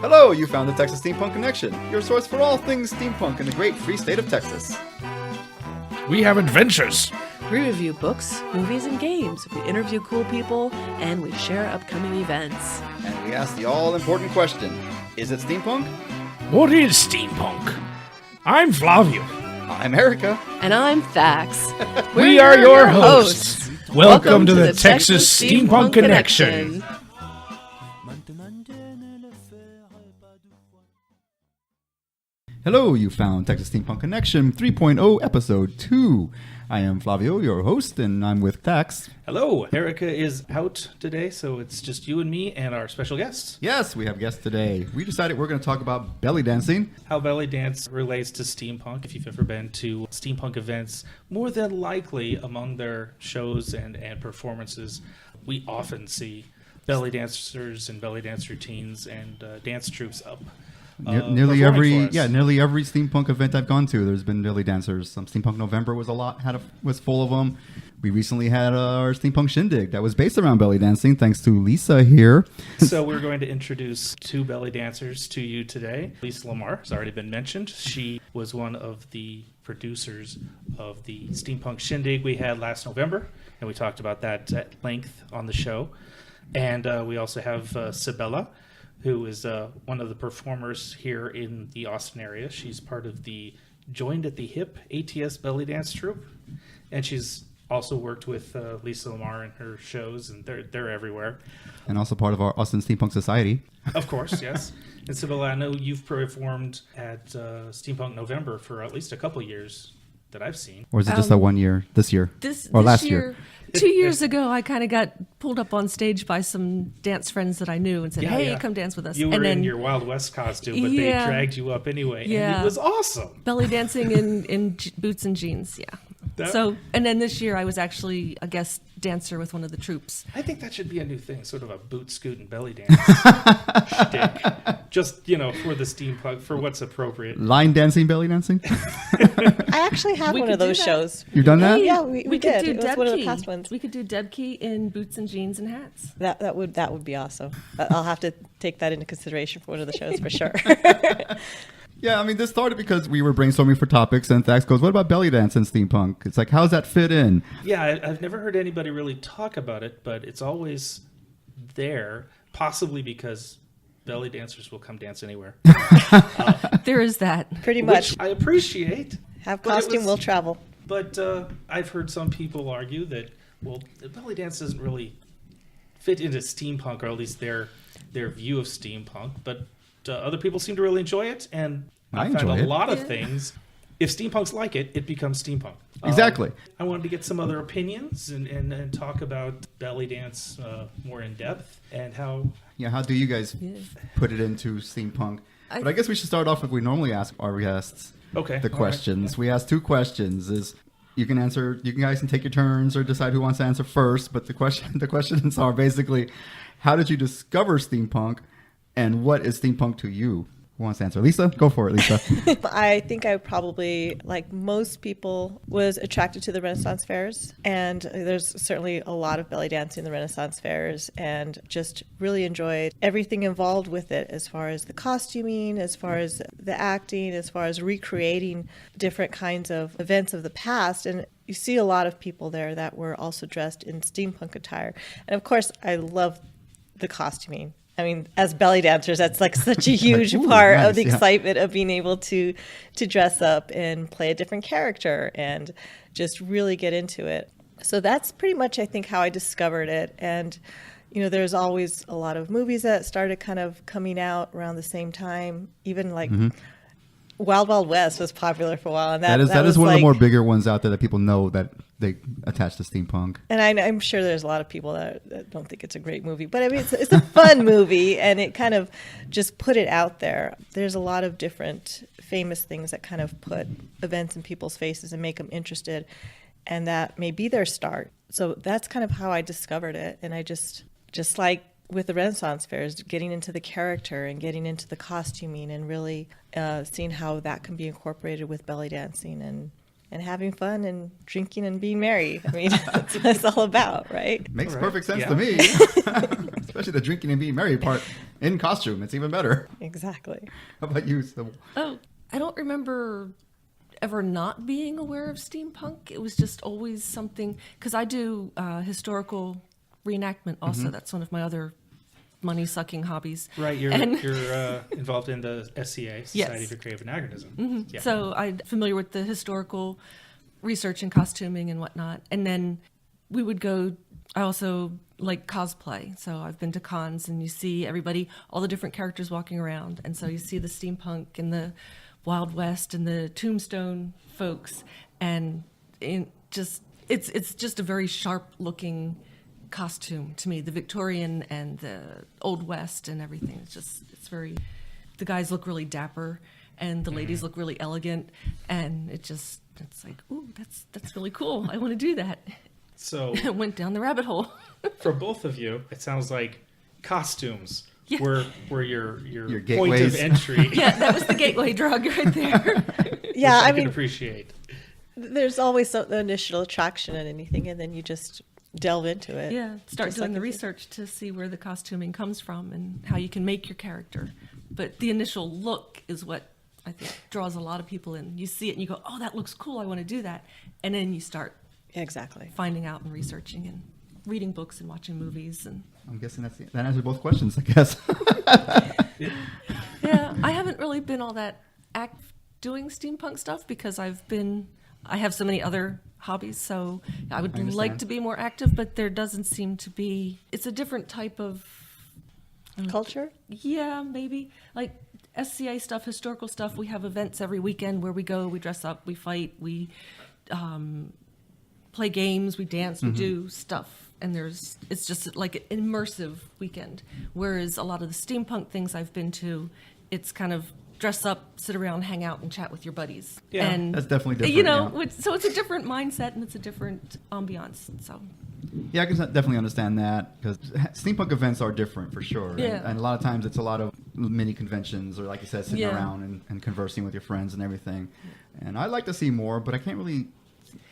Hello, you found the Texas Steampunk Connection, your source for all things steampunk in the great free state of Texas. We have adventures. We review books, movies, and games. We interview cool people, and we share upcoming events. And we ask the all-important question, is it steampunk? What is steampunk? I'm Flavio. I'm Erica. And I'm Thax. We are your hosts. Welcome to the Texas Steampunk Connection. Hello, you found Texas Steampunk Connection 3.0 Episode 2. I am Flavio, your host, and I'm with Thax. Hello, Erica is out today, so it's just you and me and our special guests. Yes, we have guests today. We decided we're going to talk about belly dancing. How belly dance relates to steampunk. If you've ever been to steampunk events, more than likely among their shows and performances, we often see belly dancers and belly dance routines and dance troops up. Nearly every steampunk event I've gone to, there's been belly dancers. Steampunk November was was full of them. We recently had our steampunk shindig that was based around belly dancing, thanks to Lisa here. So we're going to introduce two belly dancers to you today. Lisa Lamar has already been mentioned. She was one of the producers of the steampunk shindig we had last November, and we talked about that at length on the show. And we also have Sabella, who is one of the performers here in the Austin area. She's part of the Joined at the Hip ATS belly dance troupe, and she's also worked with Lisa Lamar in her shows, and they're everywhere. And also part of our Austin Steampunk Society. Of course, yes. And Sabella, I know you've performed at Steampunk November for at least a couple of years that I've seen. Or is it just that 1 year, this year? Or last year? 2 years ago, I kind of got pulled up on stage by some dance friends that I knew and said, "Hey, come dance with us." You were in your Wild West costume, but they dragged you up anyway, and it was awesome. Belly dancing in boots and jeans, and then this year I was actually a guest dancer with one of the troops. I think that should be a new thing, sort of a boot scoot and belly dance shtick. Just, for the steampunk, for what's appropriate. Line dancing, belly dancing? I actually had one of those shows. You've done that? Yeah, we did. It was one of the past ones. We could do Debkey in boots and jeans and hats. That would be awesome. I'll have to take that into consideration for one of the shows for sure. Yeah, this started because we were brainstorming for topics, and Thax goes, what about belly dance and steampunk? It's like, how does that fit in? Yeah, I've never heard anybody really talk about it, but it's always there, possibly because belly dancers will come dance anywhere. There is that. Pretty much. Which I appreciate. Have costume, will travel. But I've heard some people argue that, the belly dance doesn't really fit into steampunk, or at least their view of steampunk, but other people seem to really enjoy it, and I found a lot of things. If steampunks like it, it becomes steampunk. Exactly. I wanted to get some other opinions and talk about belly dance more in depth, and how... Yeah, how do you guys put it into steampunk? But I guess we should start off with we normally ask our guests the questions. Right. We ask two questions. You guys can take your turns or decide who wants to answer first, but the questions are basically, how did you discover steampunk? And what is steampunk to you? Who wants to answer? Lisa? Go for it, Lisa. I think I probably, like most people, was attracted to the Renaissance fairs. And there's certainly a lot of belly dancing in the Renaissance fairs, and just really enjoyed everything involved with it, as far as the costuming, as far as the acting, as far as recreating different kinds of events of the past. And you see a lot of people there that were also dressed in steampunk attire. And of course, I love the costuming. As belly dancers, that's like such a huge part of the excitement of being able to dress up and play a different character and just really get into it. So that's pretty much, I think, how I discovered it. And, there's always a lot of movies that started kind of coming out around the same time. Even like Wild Wild West was popular for a while. And that is one of the more bigger ones out there that people know that they attach to steampunk. And I'm sure there's a lot of people that don't think it's a great movie, but it's a fun movie, and it kind of just put it out there. There's a lot of different famous things that kind of put events in people's faces and make them interested, and that may be their start. So that's kind of how I discovered it. And I just like with the Renaissance fairs, getting into the character and getting into the costuming, and really seeing how that can be incorporated with belly dancing and having fun and drinking and being merry. That's what it's all about, right? Makes perfect sense to me. Especially the drinking and being merry part. in costume. It's even better. Exactly. How about you, Sybil? Oh, I don't remember ever not being aware of steampunk. It was just always something, because I do historical reenactment also. Mm-hmm. That's one of my other money-sucking hobbies. Right, you're involved in the SCA, Society Yes. for Creative Anachronism. Mm-hmm. Yeah. So I'm familiar with the historical research and costuming and whatnot. And then we would go, I also like cosplay. So I've been to cons and you see everybody, all the different characters walking around. And so you see the steampunk and the Wild West and the Tombstone folks. And it's just a very sharp looking costume to me, the Victorian and the Old West and everything. It's very, the guys look really dapper and the ladies look really elegant, and it's like, ooh, that's really cool. I want to do that. So it went down the rabbit hole. For both of you, it sounds like costumes were your point gateways. of entry. Yeah, that was the gateway drug right there. Yeah, I can appreciate. There's always the initial attraction in anything, and then you just delve into it. Yeah, start doing the research to see where the costuming comes from and how you can make your character. But the initial look is what I think draws a lot of people in. You see it and you go, oh, that looks cool, I want to do that. And then you start finding out and researching and reading books and watching movies. And I'm guessing that answers both questions, I guess. Yeah, I haven't really been all that active doing steampunk stuff because I have so many other hobbies, so I would like to be more active, but there doesn't seem to be. It's a different type of culture. Yeah, maybe like SCA stuff, historical stuff. We have events every weekend where we go, we dress up, we fight, we play games, we dance, we do stuff, and it's just like an immersive weekend. Whereas a lot of the steampunk things I've been to, it's kind of dress up, sit around, hang out, and chat with your buddies. Yeah, and, that's definitely different. Yeah. So it's a different mindset and it's a different ambiance. So. Yeah, I can definitely understand that because steampunk events are different for sure. Yeah. And a lot of times it's a lot of mini conventions or, like you said, sitting around and conversing with your friends and everything. And I'd like to see more, but I can't really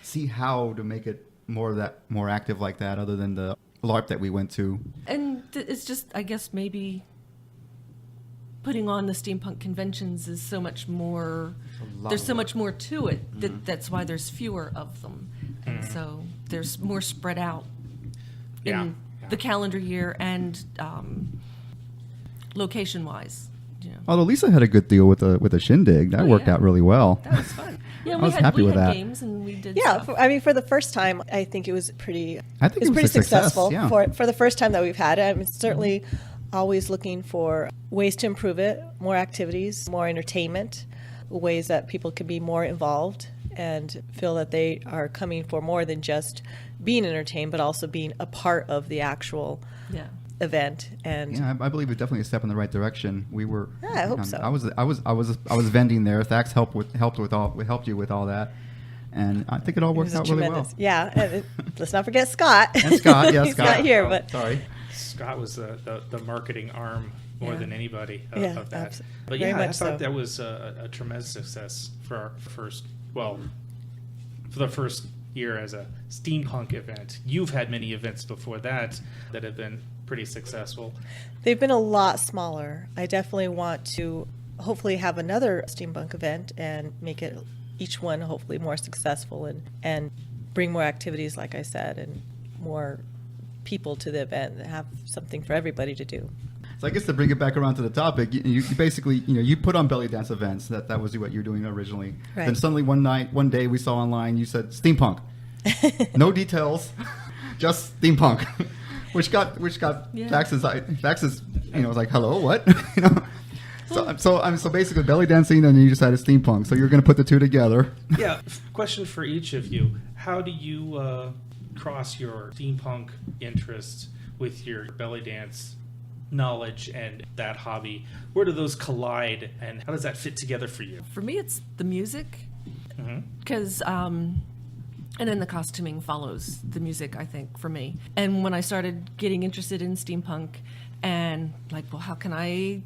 see how to make it more active like that other than the LARP that we went to. And it's just, I guess, maybe putting on the steampunk conventions is so much more, there's so much more to it that's why there's fewer of them. And so there's more spread out in the calendar year and location wise. You know. Although Lisa had a good deal with the shindig. That worked out really well. That was fun. Yeah, I was happy with that. Games and we did stuff. For the first time, I think it was pretty. I think it was pretty successful success, for the first time that we've had it. I mean, certainly always looking for ways to improve it, more activities, more entertainment, ways that people can be more involved and feel that they are coming for more than just being entertained, but also being a part of the actual event. And I believe it's definitely a step in the right direction. We were. I hope so. I was vending there. Thax helped you with all that, and I think it all worked out really well. Yeah, and let's not forget Scott. And Scott, yeah, He's Scott. not here, but sorry. Scott was the marketing arm more than anybody of that. Absolutely. But Very I much thought so. that was a tremendous success for the first year as a steampunk event. You've had many events before that have been pretty successful. They've been a lot smaller. I definitely want to hopefully have another steampunk event and make it each one hopefully more successful and bring more activities, like I said, and more people to the event and have something for everybody to do. So I guess to bring it back around to the topic, you basically, you put on belly dance events. That was what you were doing originally. Right. Then suddenly one day we saw online, you said steampunk. No details, just steampunk. Which got Thax's was like, hello, what? So basically belly dancing, and you decided steampunk. So you're going to put the two together. Yeah. Question for each of you: how do you cross your steampunk interests with your belly dance knowledge and that hobby? Where do those collide, and how does that fit together for you? For me, it's the music, because. And then the costuming follows the music, I think, for me. And when I started getting interested in steampunk and like, well, how can I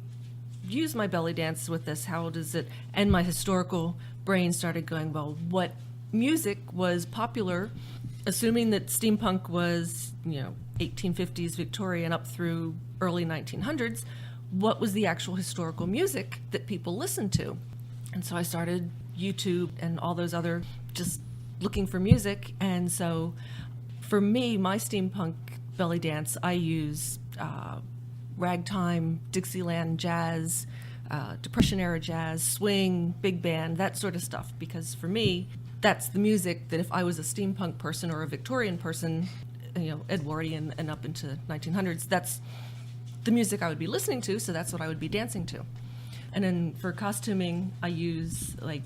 use my belly dance with this? How does it? And my historical brain started going, well, what music was popular, assuming that steampunk was, 1850s Victorian up through early 1900s, what was the actual historical music that people listened to. And so I started YouTube and all those other, just looking for music. And so for me, my steampunk belly dance, I use ragtime, Dixieland jazz, Depression-era jazz, swing, big band, that sort of stuff. Because for me, that's the music that if I was a steampunk person or a Victorian person, Edwardian and up into 1900s, that's the music I would be listening to, so that's what I would be dancing to. And then for costuming, I use like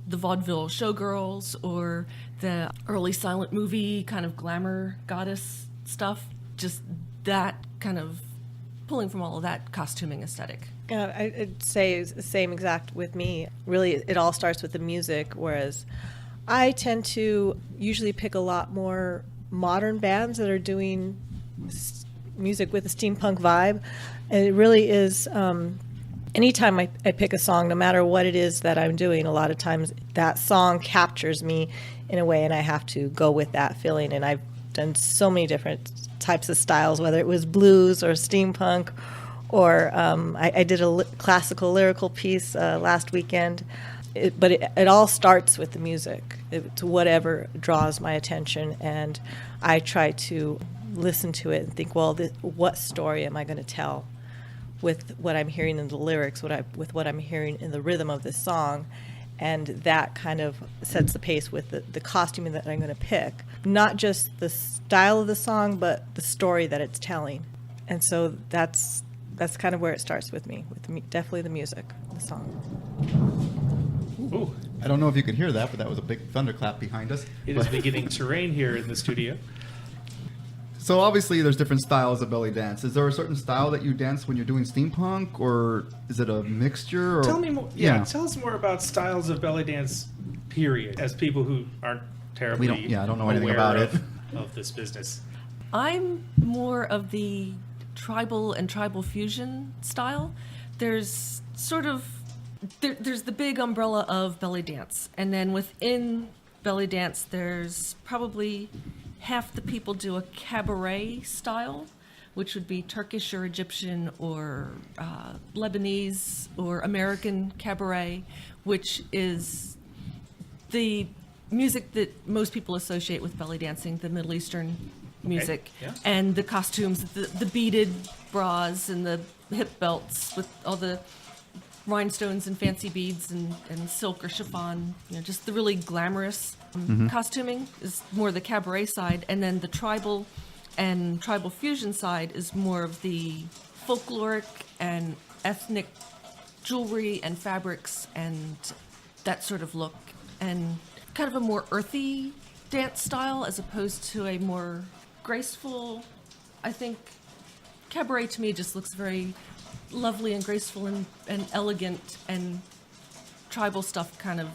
the vaudeville showgirls or the early silent movie kind of glamour goddess stuff, just that kind of pulling from all of that costuming aesthetic. I'd say the same exact with me. Really, it all starts with the music, whereas I tend to usually pick a lot more modern bands that are doing music with a steampunk vibe. And it really is, anytime I pick a song, no matter what it is that I'm doing, a lot of times that song captures me in a way, and I have to go with that feeling. And I've done so many different types of styles, whether it was blues or steampunk, or I did a classical lyrical piece last weekend. But it all starts with the music. It's whatever draws my attention, and I try to listen to it and think, well, what story am I going to tell with what I'm hearing in the lyrics, with what I'm hearing in the rhythm of this song, and that kind of sets the pace with the costuming that I'm going to pick. Not just the style of the song, but the story that it's telling. And so that's kind of where it starts with me, definitely the music, the song. Ooh. I don't know if you could hear that, but that was a big thunderclap behind us. It is beginning to rain here in the studio. So obviously there's different styles of belly dance. Is there a certain style that you dance when you're doing steampunk, or is it a mixture? Or? Tell me more. Yeah, tell us more about styles of belly dance, period, as people who aren't terribly I don't know anything about it. Of this business. I'm more of the tribal and tribal fusion style. There's sort of there's the big umbrella of belly dance, and then within belly dance there's probably half the people do a cabaret style, which would be Turkish or Egyptian or Lebanese or American cabaret, which is the music that most people associate with belly dancing, the Middle Eastern music. Okay. Yeah. And the costumes, the beaded bras and the hip belts with all the rhinestones and fancy beads and silk or chiffon, just the really glamorous costuming is more the cabaret side. And then the tribal and tribal fusion side is more of the folkloric and ethnic jewelry and fabrics and that sort of look. And kind of a more earthy dance style as opposed to a more graceful. I think cabaret to me just looks very lovely and graceful and elegant, and tribal stuff kind of.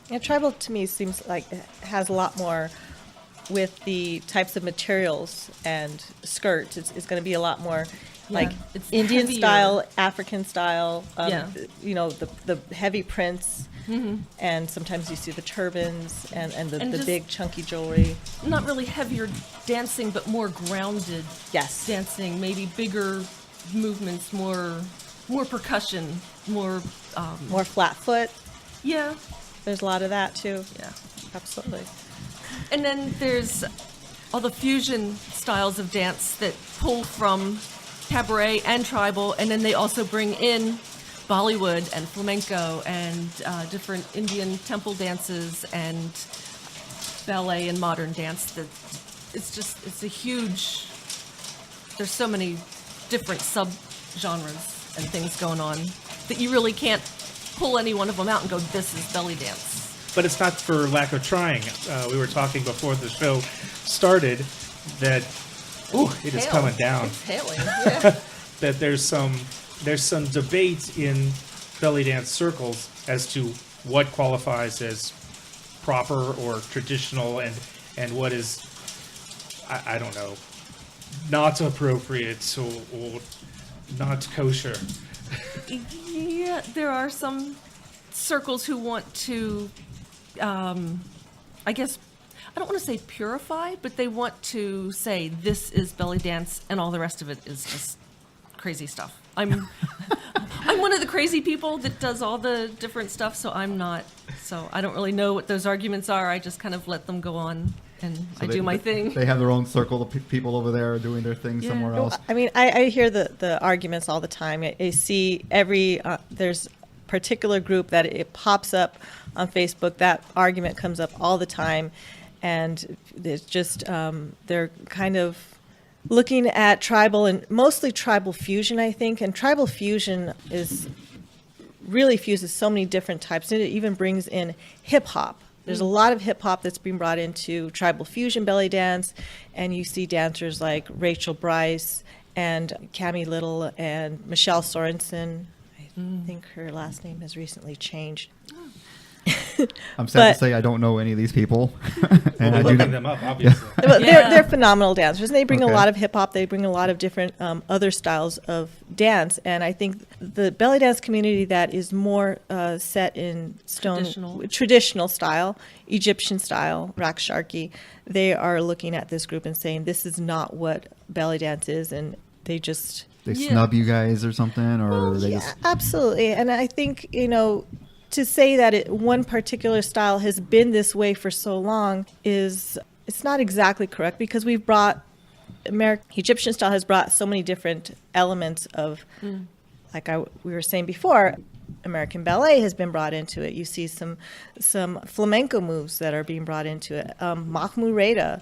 Yeah, tribal to me seems like it has a lot more with the types of materials and skirts. It's going to be a lot more like it's Indian heavier. style, African style, Yeah. the heavy prints, and sometimes you see the turbans and the big chunky jewelry. Not really heavier dancing, but more grounded Yes. dancing, maybe bigger movements, more percussion, more More flat foot. yeah. There's a lot of that too. Yeah. Absolutely. And then there's all the fusion styles of dance that pull from cabaret and tribal, and then they also bring in Bollywood and flamenco and different Indian temple dances and ballet and modern dance. That it's a huge. There's so many different sub-genres and things going on that you really can't pull any one of them out and go, this is belly dance. But it's not for lack of trying. We were talking before the show started that it is coming down. It's hailing. Yeah. That there's some debate in belly dance circles as to what qualifies as proper or traditional and what is I don't know, not appropriate or not kosher. Yeah, there are some circles who want to, I guess, I don't want to say purify, but they want to say this is belly dance and all the rest of it is just crazy stuff. I'm one of the crazy people that does all the different stuff, so I'm not. So I don't really know what those arguments are. I just kind of let them go on, and I do my thing. They have their own circle of people over there doing their thing somewhere else. I mean, I hear the arguments all the time. I see there's a particular group that it pops up on Facebook. That argument comes up all the time, and it's just they're kind of looking at tribal and mostly tribal fusion, I think. And tribal fusion really fuses so many different types. It even brings in hip hop. There's a lot of hip hop that's being brought into tribal fusion belly dance, and you see dancers like Rachel Bryce and Cammie Little and Michelle Sorensen. I think her last name has recently changed. I'm sad to say I don't know any of these people. And we're looking them up, obviously. They're phenomenal dancers, and they bring a lot of hip hop. They bring a lot of different other styles of dance, and I think the belly dance community that is more set in stone, traditional style, Egyptian style, Raksharki, they are looking at this group and saying this is not what belly dance is, and they snub you guys or something, or absolutely. And I think to say that one particular style has been this way for so long it's not exactly correct, because we've brought Egyptian style has brought so many different elements of, like we were saying before, American ballet has been brought into it. You see some flamenco moves that are being brought into it. Mahmoud Reda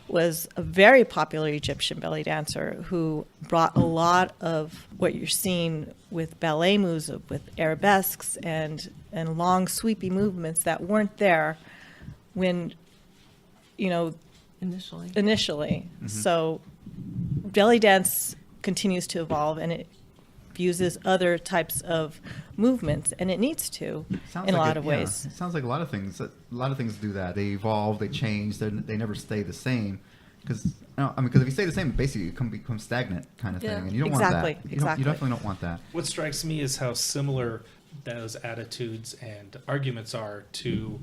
was a very popular Egyptian belly dancer who brought a lot of what you're seeing with ballet moves, with arabesques and long sweepy movements that weren't there when, initially. Mm-hmm. So belly dance continues to evolve, and it uses other types of movements, and it needs to in a lot of ways. It sounds like a lot of things do that. They evolve, they change, they never stay the same. Because if you stay the same, basically you become stagnant kind of thing, and you don't want that. You definitely don't want that. What strikes me is how similar those attitudes and arguments are to,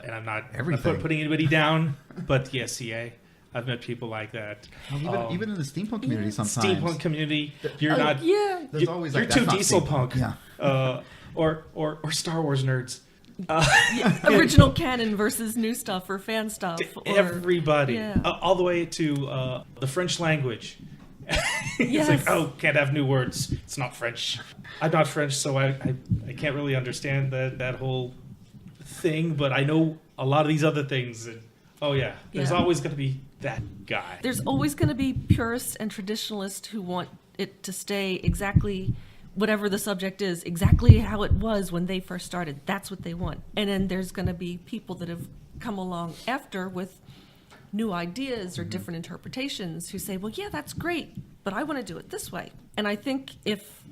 and I'm not putting anybody down, but the SCA. I've met people like that. Even in the steampunk community sometimes. Steampunk community, you're not. Yeah. There's always you're too diesel punk. Yeah. Or Star Wars nerds. Original canon versus new stuff or fan stuff. Everybody. All the way to the French language. It's like, can't have new words. It's not French. I'm not French, so I can't really understand that whole thing, but I know a lot of these other things. And, there's always going to be that guy. There's always going to be purists and traditionalists who want it to stay exactly whatever the subject is, exactly how it was when they first started. That's what they want. And then there's going to be people that have come along after with new ideas or different interpretations who say, well, yeah, that's great, but I want to do it this way. And I think if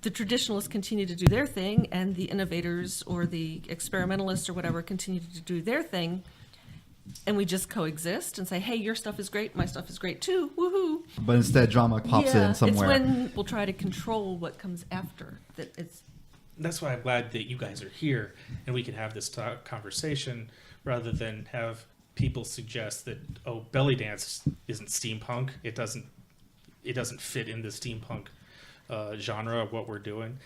the traditionalists continue to do their thing and the innovators or the experimentalists or whatever continue to do their thing, and we just coexist and say, hey, your stuff is great, my stuff is great too, woohoo. But instead drama pops in somewhere. It's when we'll try to control what comes after. That's why I'm glad that you guys are here and we can have this conversation rather than have people suggest that, belly dance isn't steampunk. It doesn't fit in the steampunk genre of what we're doing.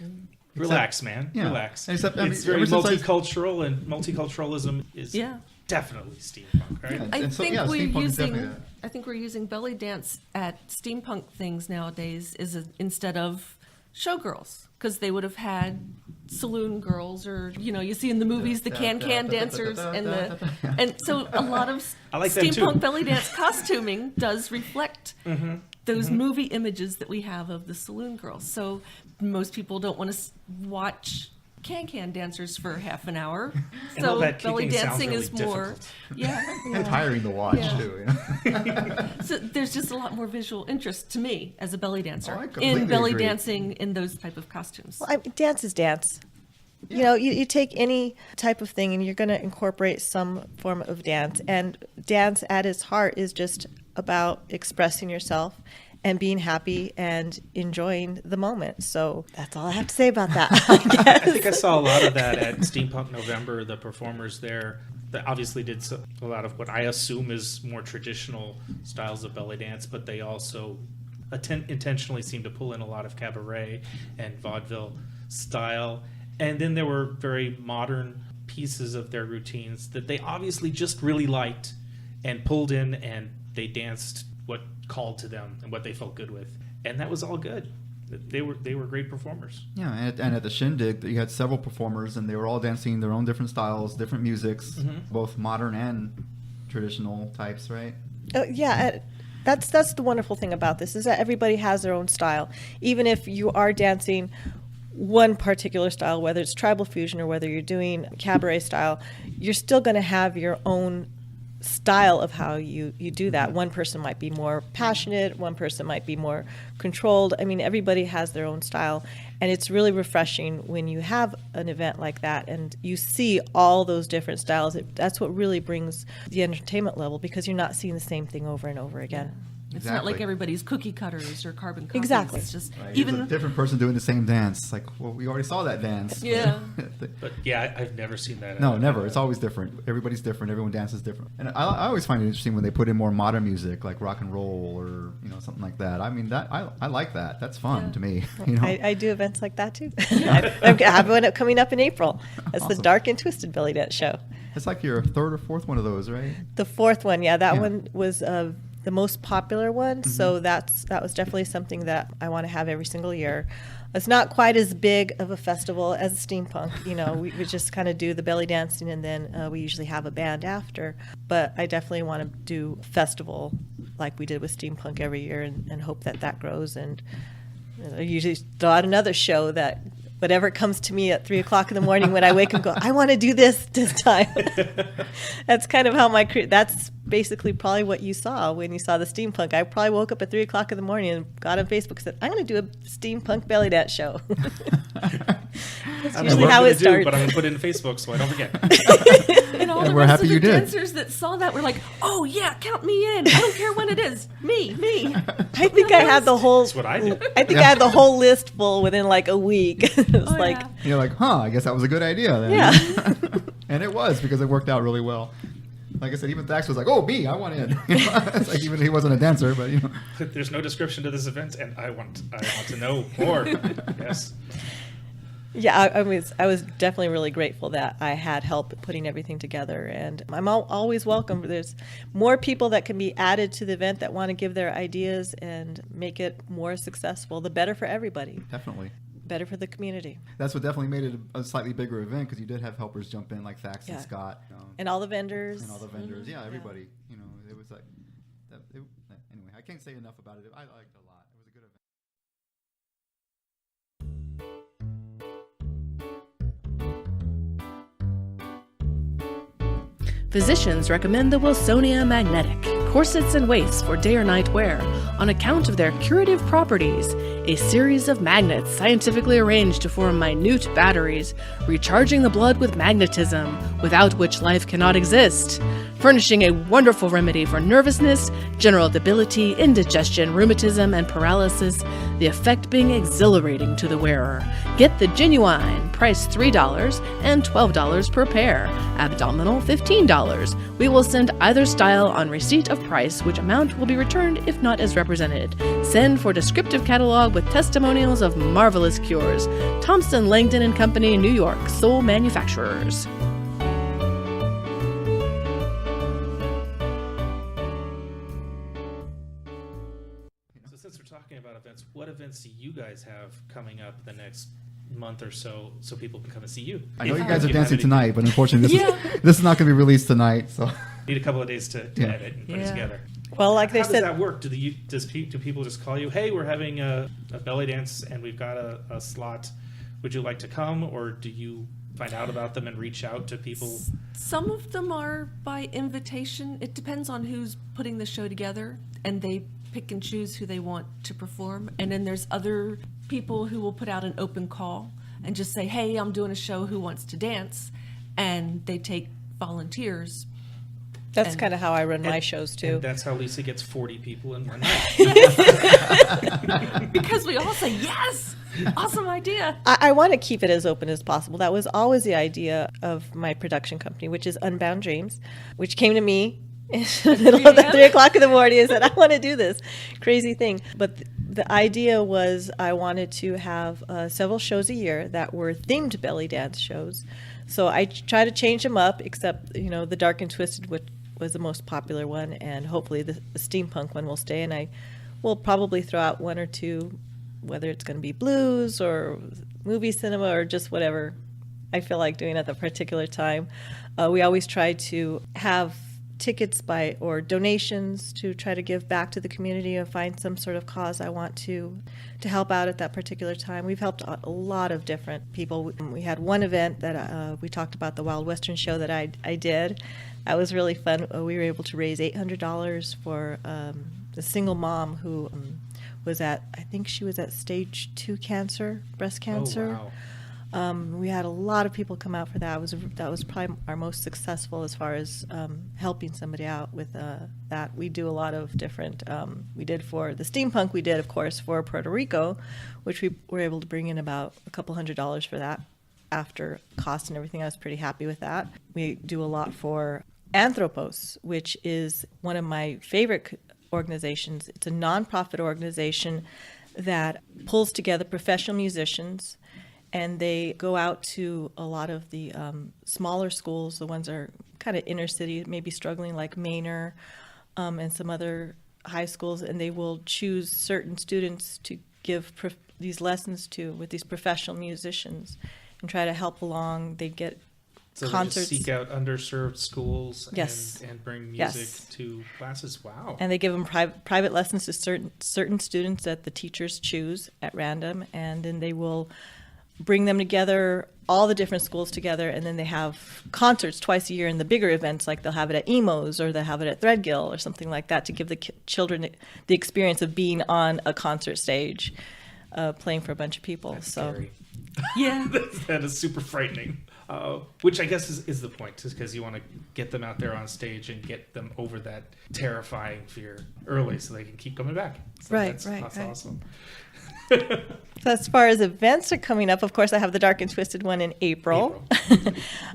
Relax, man. Yeah. Relax. It's very multicultural, and multiculturalism is definitely steampunk, right? I think we're using belly dance at steampunk things nowadays instead of showgirls, because they would have had saloon girls, or you see in the movies the can dancers and so a lot of steampunk belly dance costuming does reflect those movie images that we have of the saloon girls. So most people don't want to watch can dancers for half an hour. So belly dancing really is more and tiring to watch too. So there's just a lot more visual interest to me as a belly dancer in belly dancing in those type of costumes. Well, dance is dance. Yeah. You take any type of thing and you're going to incorporate some form of dance, and dance at its heart is just about expressing yourself and being happy and enjoying the moment. So that's all I have to say about that, I guess. I think I saw a lot of that at Steampunk November. The performers there that obviously did a lot of what I assume is more traditional styles of belly dance, but they also intentionally seemed to pull in a lot of cabaret and vaudeville style. And then there were very modern pieces of their routines that they obviously just really liked and pulled in, and they danced what called to them and what they felt good with. And that was all good. They were great performers. Yeah, and at the Shindig, you had several performers, and they were all dancing their own different styles, different musics, both modern and traditional types, right? Yeah, that's the wonderful thing about this, is that everybody has their own style. Even if you are dancing one particular style, whether it's tribal fusion or whether you're doing cabaret style, you're still going to have your own style of how you do that. One person might be more passionate, one person might be more controlled. I mean, everybody has their own style, and it's really refreshing when you have an event like that and you see all those different styles. That's what really brings the entertainment level, because you're not seeing the same thing over and over again. It's not like everybody's cookie cutters or carbon copies. Exactly. It's just even a different person doing the same dance. It's like, well, we already saw that dance. Yeah. But yeah, I've never seen that. No, never. It's always different. Everybody's different. Everyone dances different. And I always find it interesting when they put in more modern music, like rock and roll or something like that. I mean, that I like that. That's fun to me. I do events like that too. I have one coming up in April. That's Awesome. the Dark and Twisted Belly Dance Show. It's like your third or fourth one of those, right? The fourth one, that one was the most popular one, so that was definitely something that I want to have every single year. It's not quite as big of a festival as steampunk. We just kind of do the belly dancing, and then we usually have a band after. But I definitely want to do a festival like we did with steampunk every year, and hope that grows. And I usually throw out another show that whatever comes to me at 3 o'clock in the morning when I wake up and go, I want to do this time. That's kind of how that's basically probably what you saw when you saw the steampunk. I probably woke up at 3 o'clock in the morning and got on Facebook and said, I'm going to do a steampunk belly dance show. That's usually how it starts. But I'm going to put it in Facebook so I don't forget. And all the we're rest happy of the you did. dancers that saw that were like, oh yeah, count me in. I don't care when it is. Me. I think I had the whole. That's what I did. I think I had the whole list full within like a week. It's like, yeah. You're like, I guess that was a good idea then. Yeah. And it was, because it worked out really well. Like I said, even Dax was like, oh, me, I want in. It's like, even he wasn't a dancer, but There's no description to this event, and I want to know more. Yes. Yeah, I was definitely really grateful that I had help putting everything together, and I'm always welcome. There's more people that can be added to the event that want to give their ideas and make it more successful. The better for everybody. Definitely. Better for the community. That's what definitely made it a slightly bigger event, because you did have helpers jump in, like Thax and Scott. And all the vendors. And all the vendors. Yeah, everybody. It was like, anyway, I can't say enough about it. I liked it a lot. It was a good event. Physicians recommend the Wilsonia Magnetic, corsets and waists for day or night wear, on account of their curative properties. A series of magnets scientifically arranged to form minute batteries, recharging the blood with magnetism, without which life cannot exist, furnishing a wonderful remedy for nervousness, general debility, indigestion, rheumatism, and paralysis, the effect being exhilarating to the wearer. Get the genuine, price $3 and $12 per pair, abdominal $15. We will send either style on receipt of price, which amount will be returned if not as represented. Send for descriptive catalog with testimonials of marvelous cures. Thompson, Langdon and Company, New York, sole manufacturers. So since we're talking about events, what events do you guys have coming up the next month or so people can come and see you? I know you guys are dancing tonight, but unfortunately this is not going to be released tonight. So need a couple of days to edit and put it together. Well, like they How said, does that work? Do people just call you, hey, we're having a belly dance and we've got a slot. Would you like to come? Or do you find out about them and reach out to people? Some of them are by invitation. It depends on who's putting the show together, and they pick and choose who they want to perform. And then there's other people who will put out an open call and just say, hey, I'm doing a show, who wants to dance? And they take volunteers. that's kind of how I run my shows too. And that's how Lisa gets 40 people in one night. Because we all say, yes, awesome idea. I want to keep it as open as possible. That was always the idea of my production company, which is Unbound Dreams, which came to me in the middle of the 3 o'clock in the morning and said, I want to do this crazy thing. But the idea was I wanted to have several shows a year that were themed belly dance shows. So I try to change them up, except, the Dark and Twisted, which was the most popular one, and hopefully the steampunk one will stay. And I will probably throw out one or two, whether it's going to be blues or movie cinema or just whatever I feel like doing at the particular time. We always try to have tickets or donations to try to give back to the community and find some sort of cause I want to help out at that particular time. We've helped out a lot of different people. We had one event that we talked about, the Wild Western show that I did. That was really fun. We were able to raise $800 for a single mom who I think she was at stage 2 cancer, breast cancer. Oh, wow. We had a lot of people come out for that. That was probably our most successful as far as helping somebody out with that. We do a lot of different, we did for the steampunk, we did, of course, for Puerto Rico, which we were able to bring in about a couple $100 for that after cost and everything. I was pretty happy with that. We do a lot for Anthropos, which is one of my favorite organizations. It's a nonprofit organization that pulls together professional musicians, and they go out to a lot of the smaller schools, the ones that are kind of inner city, maybe struggling, like Manor and some other high schools, and they will choose certain students to give these lessons to with these professional musicians and try to help along. They get concerts. They just seek out underserved schools Yes. and bring music Yes. to classes. Wow. And they give them private lessons to certain students that the teachers choose at random, and then they will bring them together, all the different schools together, and then they have concerts twice a year in the bigger events, like they'll have it at Emo's or they'll have it at Threadgill or something like that, to give the children the experience of being on a concert stage, playing for a bunch of people. That's so scary. Yeah. That is super frightening. Which I guess is the point, is because you want to get them out there on stage and get them over that terrifying fear early so they can keep coming back. So that's awesome. So as far as events are coming up, of course, I have the Dark and Twisted one in April.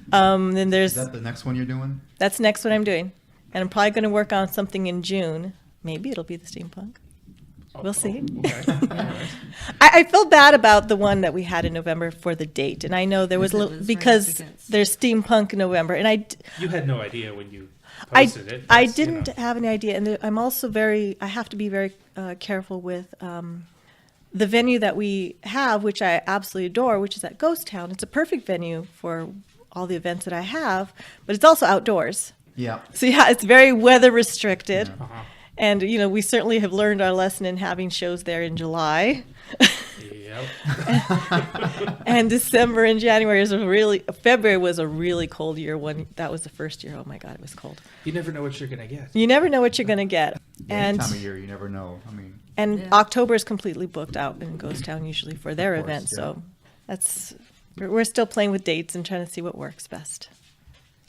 Then there's... Is that the next one you're doing? That's the next one I'm doing. And I'm probably going to work on something in June. Maybe it'll be the steampunk. We'll see. Okay. I feel bad about the one that we had in November for the date. And I know there was a little... Because there's steampunk in November. And You had no idea when you posted it. I didn't have any idea. And I'm also I have to be very careful with... the venue that we have, which I absolutely adore, which is at Ghost Town. It's a perfect venue for all the events that I have, but it's also outdoors. Yeah. So yeah, it's very weather restricted. Yeah. Uh-huh. And, we certainly have learned our lesson in having shows there in July. Yep. And December and January February was a really cold year. That was the first year. Oh my God, it was cold. You never know what you're going to get. You never know what you're going to get. Any time of year, you never know. And October is completely booked out in Ghost Town usually for their event. Yeah. So we're still playing with dates and trying to see what works best.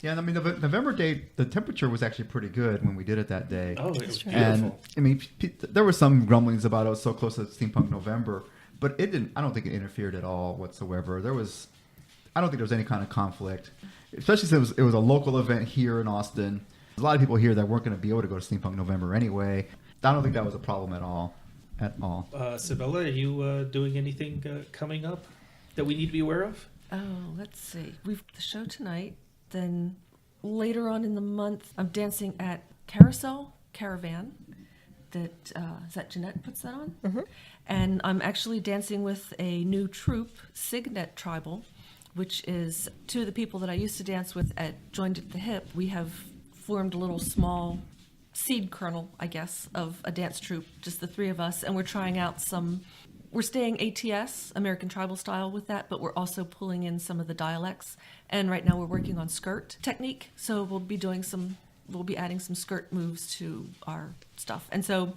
Yeah, the November date, the temperature was actually pretty good when we did it that day. Oh, it was And beautiful. there were some grumblings about it was so close to Steampunk November, but it didn't. I don't think it interfered at all whatsoever. I don't think there was any kind of conflict, especially since it was a local event here in Austin. There's a lot of people here that weren't going to be able to go to Steampunk November anyway. I don't think that was a problem at all. Sabella, are you doing anything coming up that we need to be aware of? Oh, let's see. We've the show tonight. Then later on in the month, I'm dancing at Carousel Caravan. Is that Jeanette puts that on? Mm-hmm. And I'm actually dancing with a new troupe, Signet Tribal, which is two of the people that I used to dance with at Joined at the Hip. We have formed a little small seed kernel, I guess, of a dance troupe, just the three of us, and we're trying out we're staying ATS, American Tribal Style, with that, but we're also pulling in some of the dialects. And right now we're working on skirt technique, so we'll be adding some skirt moves to our stuff. And so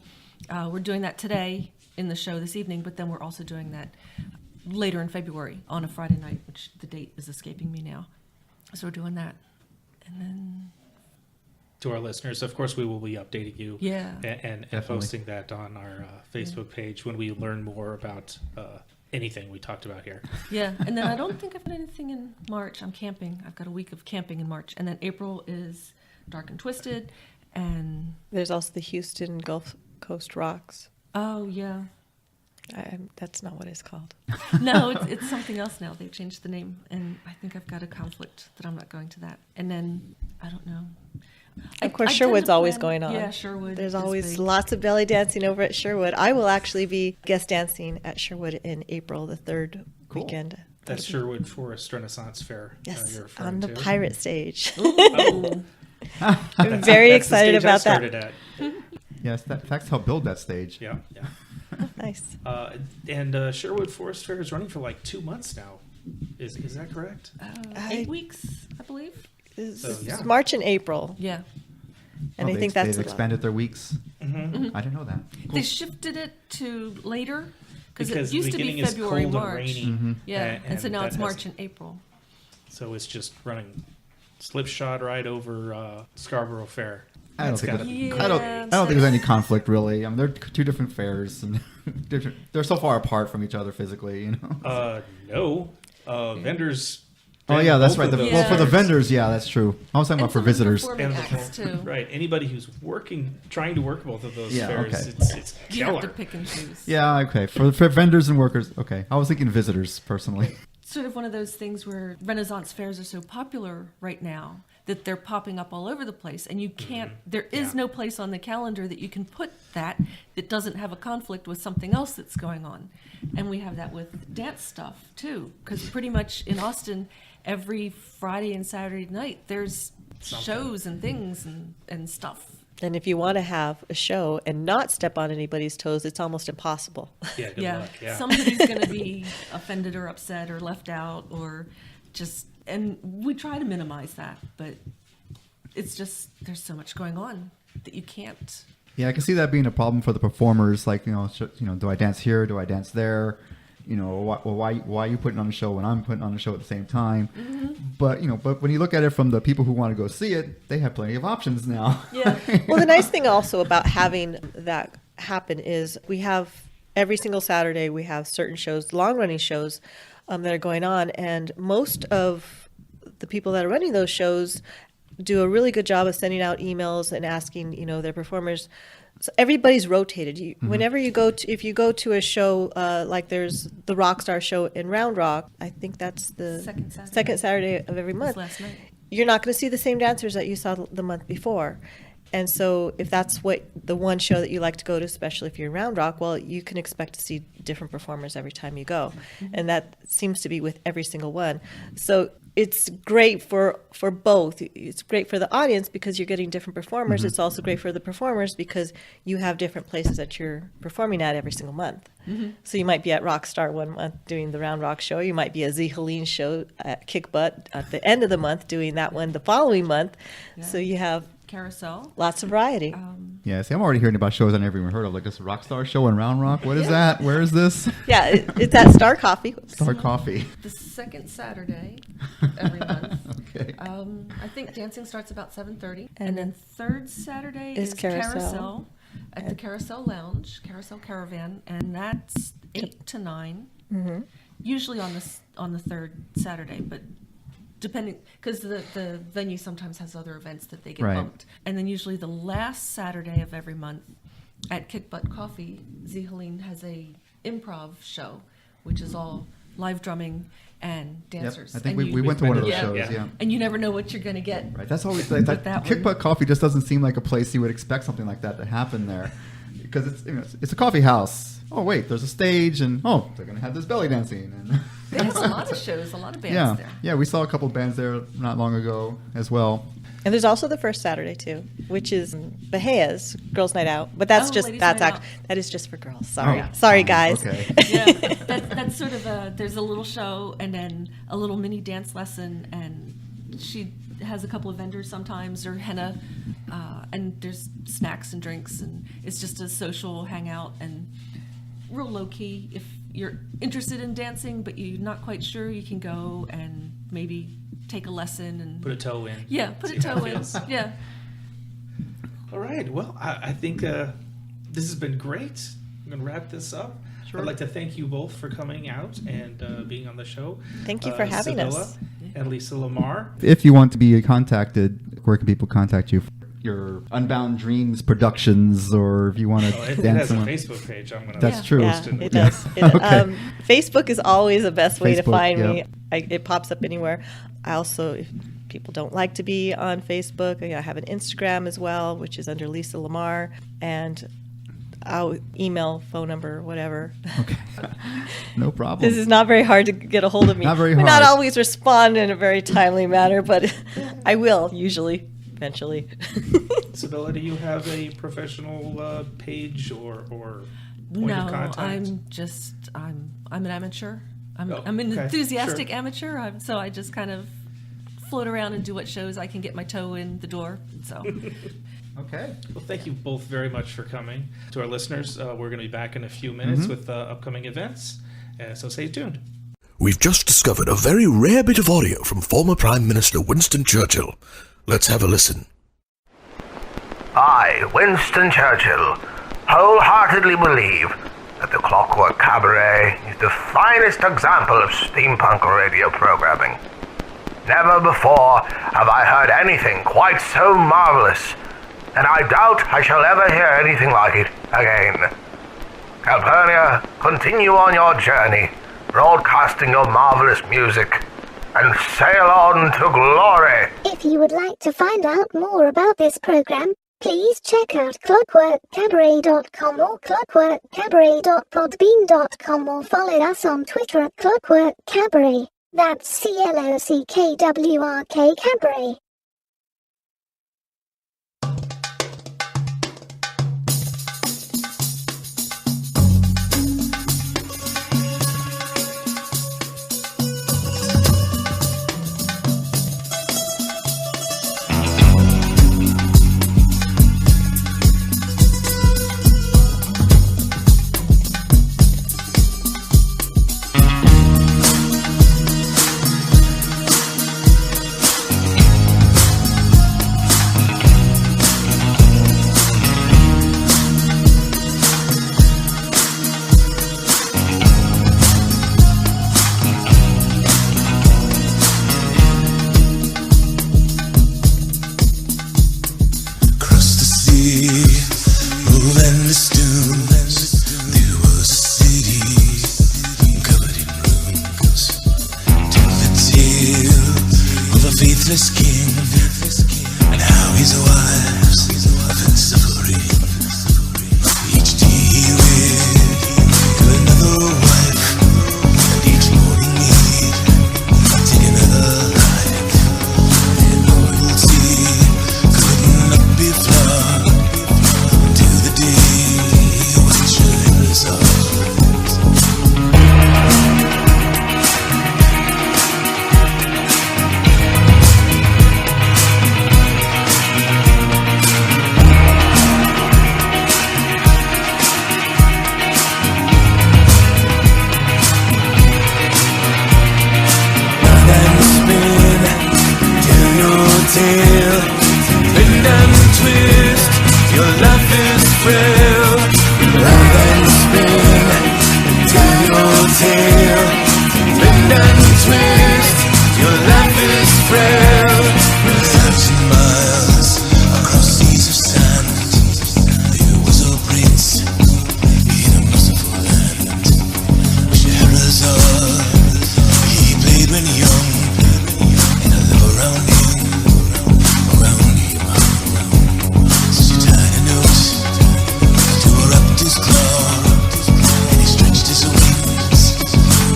we're doing that today in the show this evening, but then we're also doing that later in February on a Friday night, which the date is escaping me now. So we're doing that. And then... To our listeners, of course, we will be updating you and posting that on our Facebook page when we learn more about anything we talked about here. Yeah, and then I don't think I've got anything in March. I'm camping. I've got a week of camping in March. And then April is Dark and Twisted. And there's also the Houston Gulf Coast Rocks. Oh, yeah. That's not what it's called. No, it's something else now. They've changed the name, and I think I've got a conflict that I'm not going to that. And then, I don't know. Of course, I tend Sherwood's to always plan- going on. Yeah, Sherwood. There's is always big. lots of belly dancing over at Sherwood. I will actually be guest dancing at Sherwood in April, the third weekend. That's Sherwood Forest Renaissance Fair. Yes, You're referring on the to. pirate stage. Ooh. I'm very That's the excited stage I about that. started at. Yes, that's helped build that stage. Yeah. Nice. And Sherwood Forest Fair is running for like 2 months now. Is that correct? 8 weeks, I believe. It's yeah. March and April, Yeah. and I they- think that's they've a lot. expanded their weeks. Mm-hmm. I didn't know that. They shifted it to later because Because it the used to be beginning is February, cold March. and rainy. Mm-hmm. Yeah, and so now that it's has- March and April. So it's just running slipshod right over Scarborough Fair. I don't That's think gotta that- be Yeah. I don't think there's any conflict really. I mean, they're two different fairs, and they're so far apart from each other physically. You know. No. Vendors. Oh yeah, that's both right. of those Well, for the fairs. vendors, yeah, that's true. I was talking about for visitors. Performing And the- acts too. Right. Anybody who's trying to work both of those Yeah, fairs, okay. it's You have to killer. pick and choose. Yeah, okay. For vendors and workers, okay. I was thinking visitors personally. Sort of one of those things where Renaissance fairs are so popular right now that they're popping up all over the place, and you can't. There is Yeah. no place on the calendar that you can put that doesn't have a conflict with something else that's going on, and we have that with dance stuff too, because pretty much in Austin, every Friday and Saturday night there's shows and things and stuff. And if you want to have a show and not step on anybody's toes, it's almost impossible. Yeah, good luck. Yeah. Somebody's going to be offended or upset or left out or just, and we try to minimize that, but it's just, there's so much going on that you can't. Yeah, I can see that being a problem for the performers. Like, do I dance here? Do I dance there? Why are you putting on a show when I'm putting on a show at the same time? Mm-hmm. But when you look at it from the people who want to go see it, they have plenty of options now. Yeah. Well, the nice thing also about having that happen is we have every single Saturday, we have certain shows, long-running shows that are going on. And most of the people that are running those shows do a really good job of sending out emails and asking, their performers. So everybody's rotated. Whenever you go to, if you go to a show like there's the Rockstar show in Round Rock, I think that's the second Saturday of every month. Last night. You're not going to see the same dancers that you saw the month before. And so if that's what the one show that you like to go to, especially if you're in Round Rock, well, you can expect to see different performers every time you go. And that seems to be with every single one. So it's great for both. It's great for the audience because you're getting different performers. It's also great for the performers because you have different places that you're performing at every single month. So you might be at Rockstar one month doing the Round Rock show. You might be a Z Helene show at Kick Butt at the end of the month doing that one the following month. Yeah. So you have Carousel. lots of variety. Yeah, see, I'm already hearing about shows I never even heard of, like this Rockstar show in Round Rock. What is that? Where is this? Yeah, it's at Star Coffee. Star Coffee. The second Saturday every month. Okay. I think dancing starts about 7:30, and then third Saturday Is is Carousel. At the Carousel Lounge, Carousel Caravan, and that's 8 to 9. Usually on the third Saturday, but depending, because the venue sometimes has other events that they get Right. bumped. And then usually the last Saturday of every month at Kick Butt Coffee, Z Helene has a improv show, which is all live drumming and Yep. dancers. I think And we went to one of those Yeah. shows. Yeah. Yeah. And you never know what you're going to get. Right. That's always like With that that. one. Kick Butt Coffee just doesn't seem like a place you would expect something like that to happen there, because it's a coffee house. Oh wait, there's a stage, and they're gonna have this belly dancing, and They have a lot of shows, a lot of bands there. yeah, we saw a couple bands there not long ago as well. And there's also the first Saturday too, which is Bahia's Girls Night Out. But that's Ladies' Night Out. that is just for girls. Sorry, Oh, sorry fine. guys. Okay. Yeah, that's sort of there's a little show and then a little mini dance lesson, and she has a couple of vendors sometimes, or henna, and there's snacks and drinks, and it's just a social hangout and real low key. If you're interested in dancing but you're not quite sure, you can go and maybe take a lesson and Put a toe in. yeah, put a See how toe it in. feels. Yeah. All right. Well, I think this has been great. I'm going to wrap this up. Sure. I'd like to thank you both for coming out and being on the show. Thank you for having Sibylla us. and Lisa Lamar. If you want to be contacted, where can people contact you? your Unbound Dreams Productions, or if you want to It dance has a somewhere. Facebook page. I'm gonna That's true. Yeah, post it does. Okay. Facebook is always the best way to Facebook, find me. yep. It pops up anywhere. I also, if people don't like to be on Facebook, I have an Instagram as well, which is under Lisa Lamar, and I'll email, phone number, whatever. Okay. No problem. This is not very hard to get a hold of me. Not very I may not hard. always respond in a very timely manner, but I will usually, eventually. Isabella, do you have a professional page or point of No, contact? I'm an amateur. I'm Oh, an okay, enthusiastic sure. amateur. So I just kind of float around and do what shows I can get my toe in the door. So Okay. Well, thank you both very much for coming. To our listeners, we're going to be back in a few minutes Mm-hmm. with upcoming events, so stay tuned. We've just discovered a very rare bit of audio from former Prime Minister Winston Churchill. Let's have a listen. I, Winston Churchill, wholeheartedly believe that the Clockwork Cabaret is the finest example of steampunk radio programming. Never before have I heard anything quite so marvelous, and I doubt I shall ever hear anything like it again. Calpurnia, continue on your journey, broadcasting your marvelous music, and sail on to glory. If you would like to find out more about this program, please check out clockworkcabaret.com or clockworkcabaret.podbean.com or follow us on Twitter at Clockwork Cabaret. That's CLOCKWRK Cabaret.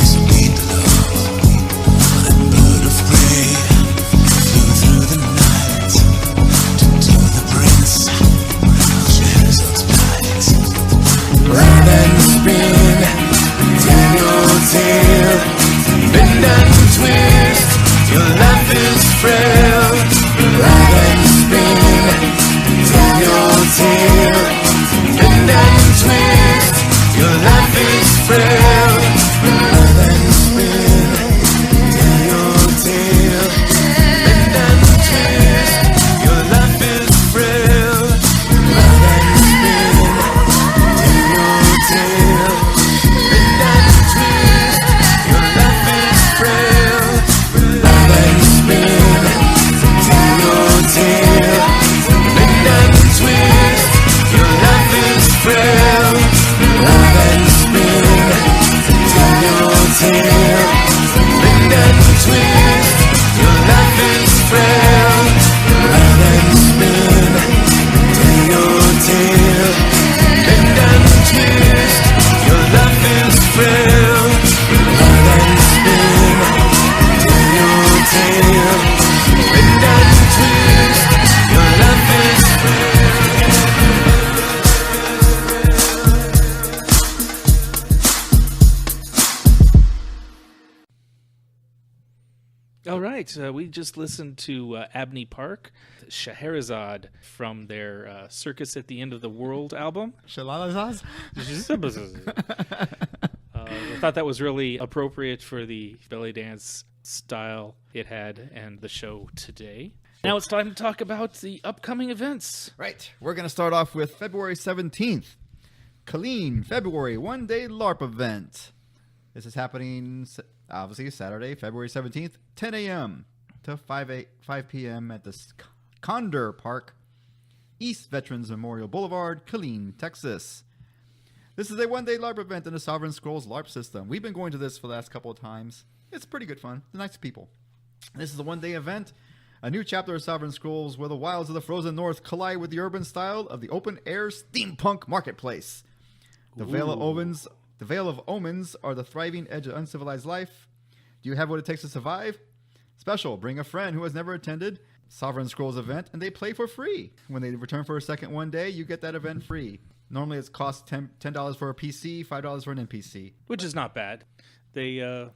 His frail. Love and spin till your tail. Bend and twist. Your life is frail. Love and spin till your tail. Bend and twist. Your life is frail. Love and spin till your tail. Bend and twist. Your life is frail. All right, we just listened to Abney Park, Scheherazade from their Circus at the End of the World album. Shalalazaz? I thought that was really appropriate for the belly dance style it had and the show today. Now it's time to talk about the upcoming events. Right. We're going to start off with February 17th. Colleen, February one-day LARP event. This is happening, obviously, Saturday, February 17th, 10 a.m. to 5 p.m. at the Condor Park, East Veterans Memorial Boulevard, Colleen, Texas. This is a one-day LARP event in the Sovereign Scrolls LARP system. We've been going to this for the last couple of times. It's pretty good fun. They're nice people. This is a one-day event. A new chapter of Sovereign Scrolls where the wilds of the frozen north collide with the urban style of the open-air steampunk marketplace. The Vale of Omens are the thriving edge of uncivilized life. Do you have what it takes to survive? Special, bring a friend who has never attended Sovereign Scrolls event, and they play for free. When they return for a second one day, you get that event free. Normally it costs $10 for a PC, $5 for an NPC. Which is not bad. They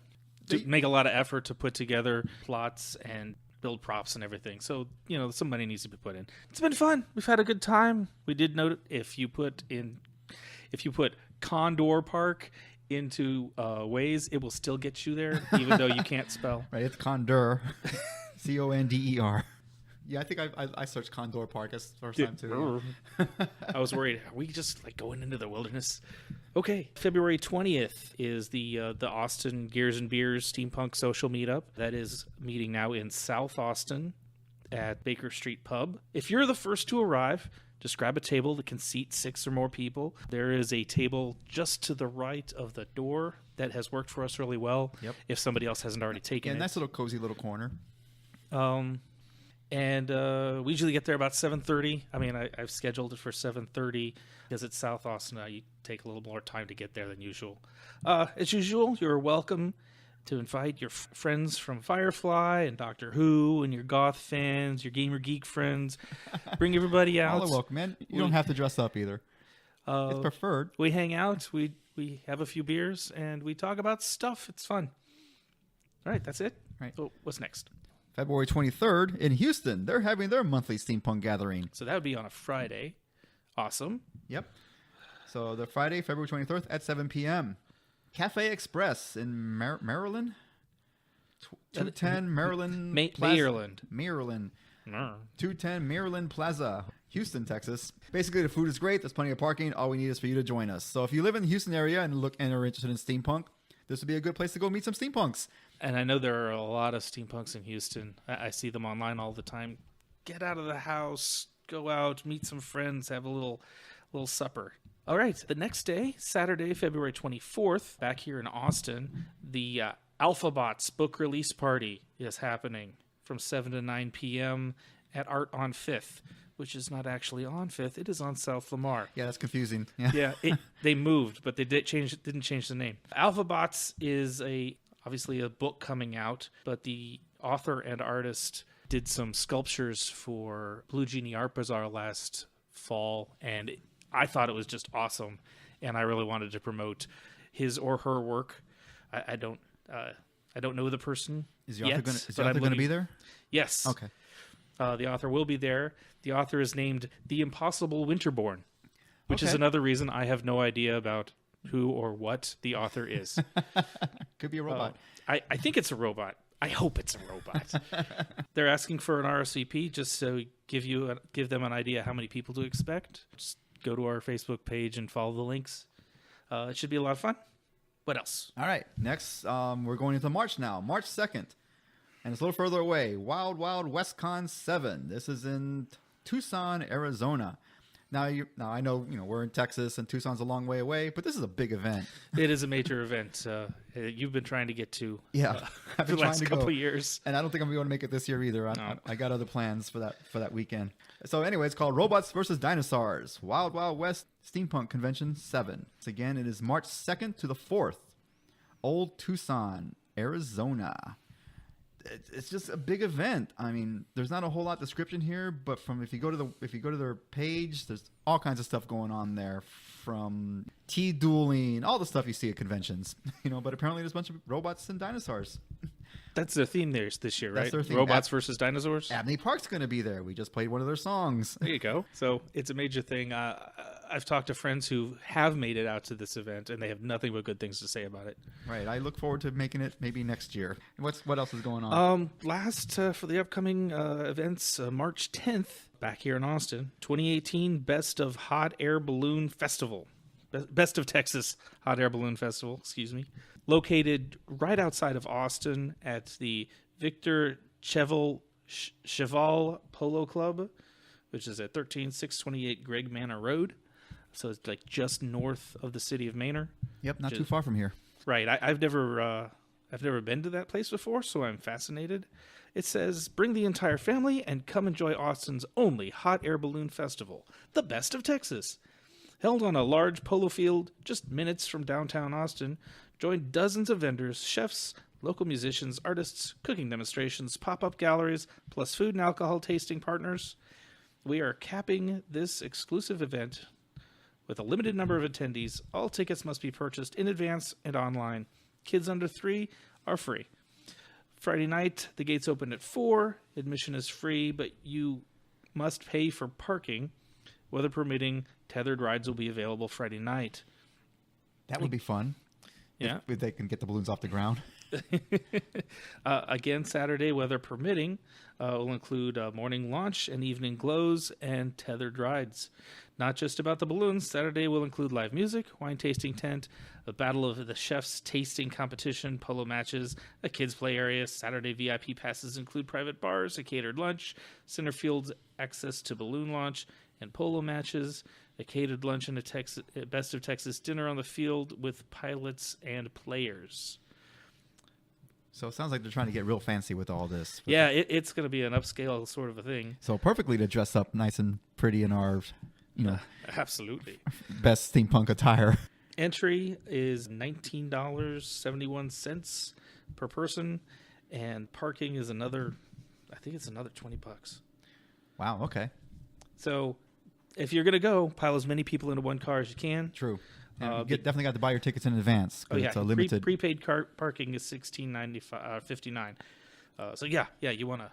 make a lot of effort to put together plots and build props and everything. So, some money needs to be put in. It's been fun. We've had a good time. We did note if you put Condor Park into Waze, it will still get you there, even though you can't spell. Right, it's Condor. C-O-N-D-E-R. Yeah, I think I searched Condor Park as the first time too. I was worried. Are we just going into the wilderness? Okay, February 20th is the Austin Gears and Beers Steampunk Social Meetup. That is meeting now in South Austin at Baker Street Pub. If you're the first to arrive, just grab a table that can seat 6 or more people. There is a table just to the right of the door that has worked for us really well. Yep. If somebody else hasn't already taken it. Nice little cozy little corner. And we usually get there about 7:30. I mean, I've scheduled it for 7:30 because it's South Austin. You take a little more time to get there than usual. As usual, you're welcome to invite your friends from Firefly and Doctor Who and your goth fans, your gamer geek friends. Bring everybody out. All are welcome, man. You don't have to dress up either. It's preferred. We hang out. We have a few beers and we talk about stuff. It's fun. All right, that's it. Right. So what's next? February 23rd in Houston. They're having their monthly steampunk gathering. So that would be on a Friday. Awesome. Yep. So the Friday, February 23rd at 7 p.m. Cafe Express in Maryland. 210 Maryland Plaza. Maryland. 210 Maryland Plaza, Houston, Texas. Basically, the food is great. There's plenty of parking. All we need is for you to join us. So if you live in the Houston area and are interested in steampunk, this would be a good place to go meet some steampunks. And I know there are a lot of steampunks in Houston. I see them online all the time. Get out of the house, go out, meet some friends, have a little supper. All right, the next day, Saturday, February 24th, back here in Austin, the Alphabots book release party is happening from 7 to 9 p.m. at Art on 5th, which is not actually on 5th. It is on South Lamar. Yeah, that's confusing. Yeah, they moved, but they didn't change the name. Alphabots is obviously a book coming out, but the author and artist did some sculptures for Blue Genie Art Bazaar last fall, and I thought it was just awesome, and I really wanted to promote his or her work. I don't know the person. Is the author going to be there? Yes. Okay. The author will be there. The author is named The Impossible Winterborn, which is another reason I have no idea about who or what the author is. Could be a robot. I think it's a robot. I hope it's a robot. They're asking for an RSVP just to give them an idea how many people to expect. Just go to our Facebook page and follow the links. It should be a lot of fun. What else? All right. Next, we're going into March now. March 2nd. And it's a little further away. Wild Wild WestCon 7. This is in Tucson, Arizona. Now I know we're in Texas and Tucson's a long way away, but this is a big event. It is a major event. You've been trying to get to I've for been the last trying to couple go. of years, and I don't think I'm going to make it this year either. No. I got other plans for that weekend. So anyway, it's called Robots vs. Dinosaurs: Wild Wild West Steampunk Convention 7. So again, it is March 2nd to the 4th, Old Tucson, Arizona. It's just a big event. I mean, there's not a whole lot of description here, but if you go to their page, there's all kinds of stuff going on there, from dueling, all the stuff you see at conventions. But apparently there's a bunch of robots and dinosaurs. That's their theme there this year, right? That's their theme. Robots versus dinosaurs. Abney Park's going to be there. We just played one of their songs. There you go. So it's a major thing. I've talked to friends who have made it out to this event, and they have nothing but good things to say about it. Right. I look forward to making it maybe next year. What else is going on? For the upcoming events, March 10th, back here in Austin, 2018 Best of Hot Air Balloon Festival. Best of Texas Hot Air Balloon Festival, located right outside of Austin at the Victor Cheval Polo Club, which is at 13628 Greg Manor Road. So it's like just north of the city of Manor. Yep, not too far from here. Right. I've never been to that place before, so I'm fascinated. It says, bring the entire family and come enjoy Austin's only hot air balloon festival, the Best of Texas. Held on a large polo field just minutes from downtown Austin, join dozens of vendors, chefs, local musicians, artists, cooking demonstrations, pop-up galleries, plus food and alcohol tasting partners. We are capping this exclusive event with a limited number of attendees. All tickets must be purchased in advance and online. Kids under 3 are free. Friday night, the gates open at 4. Admission is free, but you must pay for parking. Weather permitting, tethered rides will be available Friday night. That would be fun. Yeah. If they can get the balloons off the ground. Again, Saturday, weather permitting, will include morning launch and evening glows and tethered rides. Not just about the balloons, Saturday will include live music, wine tasting tent, a battle of the chefs tasting competition, polo matches, a kids play area. Saturday VIP passes include private bars, a catered lunch, center field access to balloon launch and polo matches, a catered lunch and a Best of Texas dinner on the field with pilots and players. So it sounds like they're trying to get real fancy with all this. Yeah, it's going to be an upscale sort of a thing. So perfectly to dress up nice and pretty in our, absolutely best steampunk attire. Entry is $19.71 per person, and parking is another $20. Wow. Okay. So if you're going to go, pile as many people into one car as you can. True. And you definitely got to buy your tickets in advance. Oh yeah, it's a limited prepaid parking is $16.59. So you want to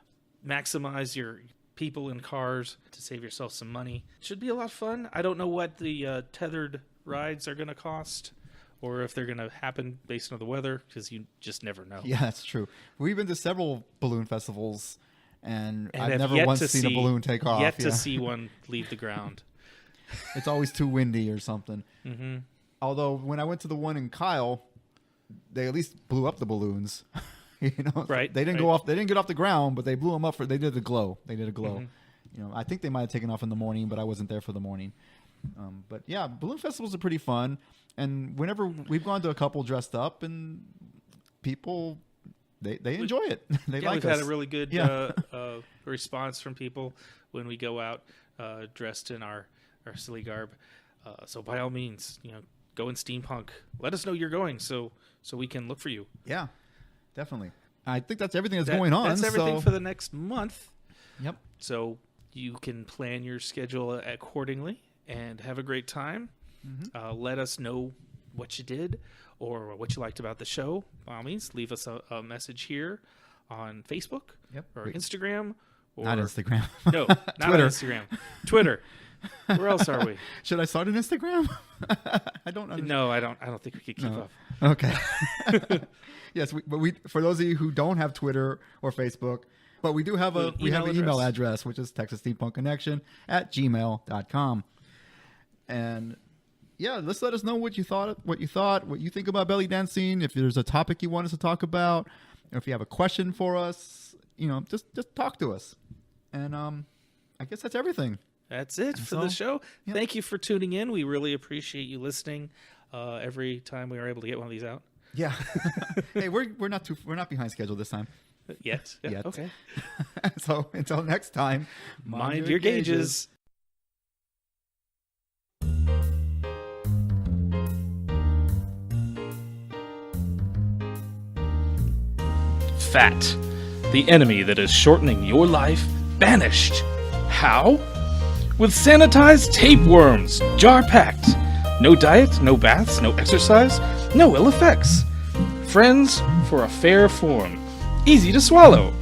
maximize your people in cars to save yourself some money. Should be a lot of fun. I don't know what the tethered rides are going to cost, or if they're going to happen based on the weather, because you just never know. Yeah, that's true. We've been to several balloon festivals, and I've never once seen a balloon take off. Yet to see one leave the ground. It's always too windy or something. Mm-hmm. Although when I went to the one in Kyle, they at least blew up the balloons. Right? They didn't go off. They didn't get off the ground, but they blew them up. They did a glow. Mm-hmm. I think they might have taken off in the morning, but I wasn't there for the morning. But yeah, balloon festivals are pretty fun. And whenever we've gone to a couple dressed up, and people they enjoy it. We've had a really good response from people when we go out dressed in our silly garb. So by all means, go in steampunk. Let us know you're going so we can look for you. Yeah, definitely. I think that's everything that's going on. That's everything for the next month. Yep. So you can plan your schedule accordingly and have a great time. Mm-hmm. Let us know what you did or what you liked about the show. By all means, leave us a message here on Facebook or Instagram. Or, not Instagram. No, not Twitter. On Instagram. Twitter. Where else are we? Should I start an Instagram? I don't understand. No, I don't think we could keep up. Okay. Yes, but for those of you who don't have Twitter or Facebook, but we do have an email address, which is texassteampunkconnection@gmail.com. And yeah, let's let us know what you thought, what you think about belly dancing. If there's a topic you want us to talk about, or if you have a question for us, just talk to us. And I guess that's everything. That's it for the show. Yep. Thank you for tuning in. We really appreciate you listening every time we are able to get one of these out. Yeah. Hey, we're not behind schedule this time. Yet. Yeah, Yet. Okay. So until next time, mind your gauges. Fat, the enemy that is shortening your life, banished. How? With sanitized tapeworms, jar-packed. No diet, no baths, no exercise, no ill effects. Friends for a fair form. Easy to swallow.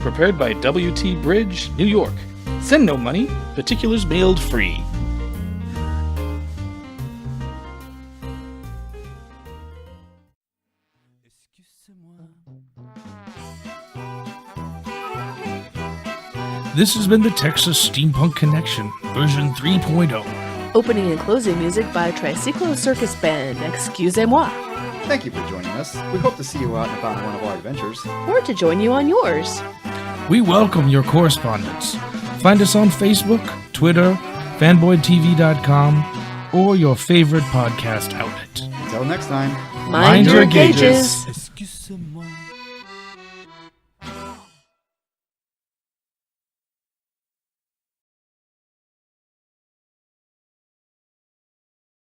Prepared by W.T. Bridge, New York. Send no money. Particulars mailed free. This has been the Texas Steampunk Connection, version 3.0. Opening and closing music by Tricyclo Circus Band, Excusez-moi. Thank you for joining us. We hope to see you out and about on one of our adventures. Or to join you on yours. We welcome your correspondence. Find us on Facebook, Twitter, fanboydtv.com, or your favorite podcast outlet. Until next time, mind your gauges.